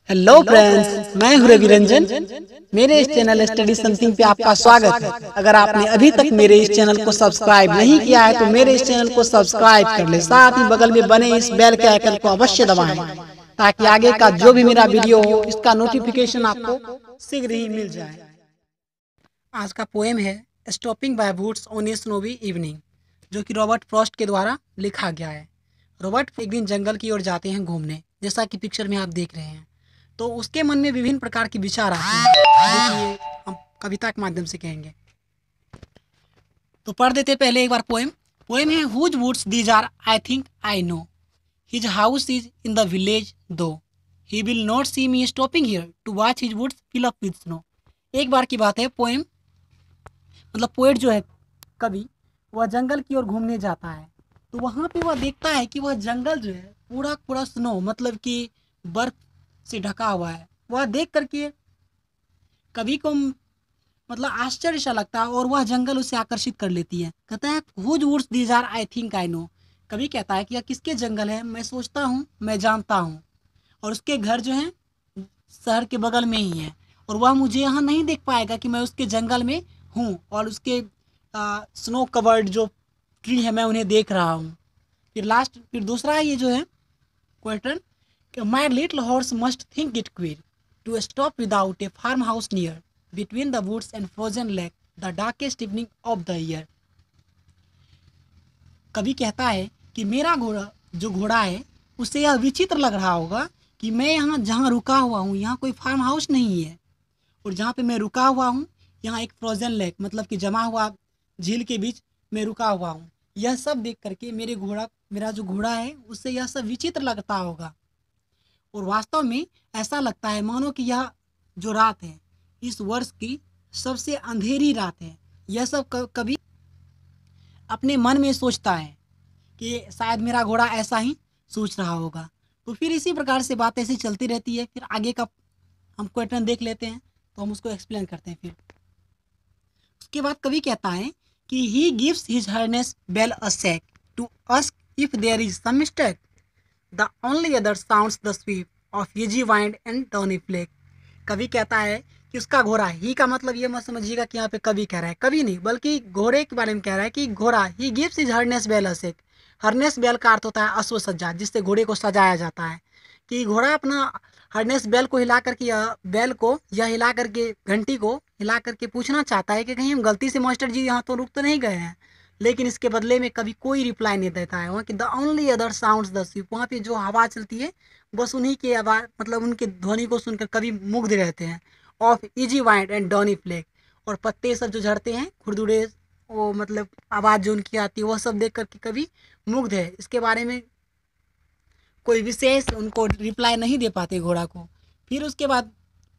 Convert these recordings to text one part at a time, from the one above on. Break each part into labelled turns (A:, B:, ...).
A: Hello friends, मैं हूँ रवि रंजन। मेरे इस चैनल स्टडी समथिंग पे आपका स्वागत है। अगर आपने अभी तक मेरे इस चैनल को सब्सक्राइब नहीं किया है तो मेरे इस चैनल को सब्सक्राइब कर ले, साथ ही बगल में बने इस बेल के आइकन को अवश्य दबाएं ताकि आगे का जो भी मेरा वीडियो हो इसका नोटिफिकेशन आपको शीघ्र ही मिल जाए। आज का पोएम है stopping by woods on a snowy evening, जो कि रॉबर्ट फ्रॉस्ट के द्वारा लिखा गया है। रॉबर्ट एक दिन जंगल की ओर जाते हैं घूमने, जैसा कि पिक्चर में आप देख रहे हैं। तो उसके मन में विभिन्न प्रकार के विचार आते हैं, जो कि ये हम कविता के माध्यम से कहेंगे। तो पढ़ देते पहले एक बार पोएम। पोएम है whose woods these are I think I know, his house is in the village though, he will not see me stopping here to watch his woods fill up with snow. एक बार की बात है, poem मतलब poet जो है कवि, वह जंगल की ओर घूमने जाता है। तो वहाँ पे वह देखता है कि वह जंगल जो है पूरा पूरा स्नो मतलब कि बर्फ से ढका हुआ है। वह देख करके कवि को मतलब आश्चर्य सा लगता है और वह जंगल उसे आकर्षित कर लेती है। कहता है whose woods these are I think I know. कवि कहता है कि यह किसके जंगल है, मैं सोचता हूँ, मैं जानता हूँ। और उसके घर जो है शहर के बगल में ही है और वह मुझे यहाँ नहीं देख पाएगा कि मैं उसके जंगल में हूँ और उसके स्नो कवर्ड जो ट्री है मैं उन्हें देख रहा हूँ। फिर दूसरा ये जो है question, my little horse must think it queer to stop without a farmhouse near between the woods and frozen lake the darkest evening of the year. कवि कहता है कि मेरा घोड़ा है उससे यह विचित्र लग रहा होगा कि मैं यहाँ जहाँ रुका हुआ हूँ यहाँ कोई फार्म हाउस नहीं है और जहाँ पे मैं रुका हुआ हूँ यहाँ एक फ्रोजन लेक मतलब कि जमा हुआ झील के बीच मैं रुका हुआ हूँ। यह सब देख करके मेरा जो घोड़ा है उससे यह सब विचित्र लगता होगा और वास्तव में ऐसा लगता है मानो कि यह जो रात है इस वर्ष की सबसे अंधेरी रात है। यह सब कभी अपने मन में सोचता है कि शायद मेरा घोड़ा ऐसा ही सोच रहा होगा। तो फिर इसी प्रकार से बात ऐसी चलती रहती है। फिर आगे का हम क्वेश्चन देख लेते हैं तो हम उसको एक्सप्लेन करते हैं। फिर उसके बाद कवि कहता है कि he gives his harness bell a shake to ask if there is some mistake, the only other sounds the sweep of easy wind and downy flake. कवि कहता है कि उसका घोड़ा, ही का मतलब ये मत समझिएगा कि यहाँ पे कवि कह रहा है, कवि नहीं बल्कि घोड़े के बारे में कह रहा है कि घोड़ा he gives his harness bell a shake. Harness bell का अर्थ होता है अश्वसज्जा, जिससे घोड़े को सजाया जाता है। कि घोड़ा अपना हर्नेस बेल को हिला करके यह हिला करके घंटी को हिला करके पूछना चाहता है कि कहीं हम गलती से मास्टर जी यहाँ तो रुक तो नहीं गए हैं। लेकिन इसके बदले में कभी कोई रिप्लाई नहीं देता है। वहाँ की the only other sounds the SVEEP, वहाँ पे जो हवा चलती है बस उन्हीं की आवाज़ मतलब उनके ध्वनि को सुनकर कभी मुग्ध रहते हैं। Of easy wind and downy flake, और पत्ते सब जो झड़ते हैं खुरदुरे, वो मतलब आवाज़ जो उनकी आती है वह सब देख करके कभी मुग्ध है। इसके बारे में कोई विशेष उनको रिप्लाई नहीं दे पाते घोड़ा को। फिर उसके बाद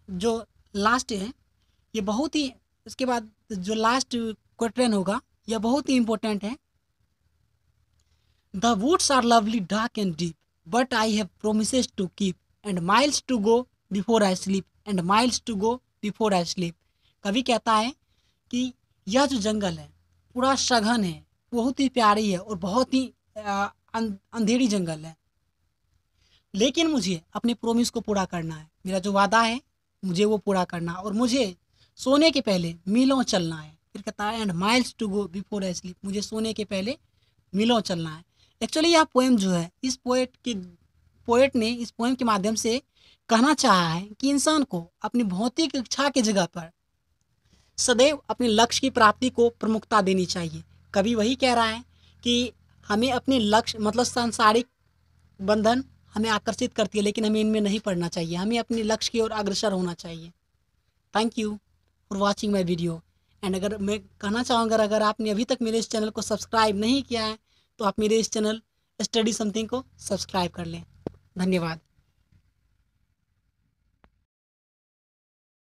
A: जो लास्ट है ये बहुत ही, इसके बाद जो लास्ट क्वेश्चन होगा यह बहुत ही इम्पोर्टेंट है। The woods are lovely dark and deep but I have promises to keep and miles to go before I sleep and miles to go before I sleep. कवि कहता है कि यह जो जंगल है पूरा सघन है, बहुत ही प्यारी है और बहुत ही अंधेरी जंगल है, लेकिन मुझे अपने प्रोमिस को पूरा करना है। मेरा जो वादा है मुझे वो पूरा करना और मुझे सोने के पहले मीलों चलना है। फिर कहता है and miles to go before I sleep, मुझे सोने के पहले मीलों चलना है। एक्चुअली यह पोएम जो है इस पोएट ने इस पोएम के माध्यम से कहना चाहा है कि इंसान को अपनी भौतिक इच्छा की जगह पर सदैव अपने लक्ष्य की प्राप्ति को प्रमुखता देनी चाहिए। कभी वही कह रहा है कि हमें अपने लक्ष्य मतलब सांसारिक बंधन हमें आकर्षित करती है, लेकिन हमें इनमें नहीं पड़ना चाहिए, हमें अपने लक्ष्य की ओर अग्रसर होना चाहिए। Thank you for watching my video. And अगर मैं कहना चाहूँगा अगर आपने अभी तक मेरे इस चैनल को सब्सक्राइब नहीं किया है तो आप मेरे इस चैनल स्टडी समथिंग को सब्सक्राइब कर लें। धन्यवाद।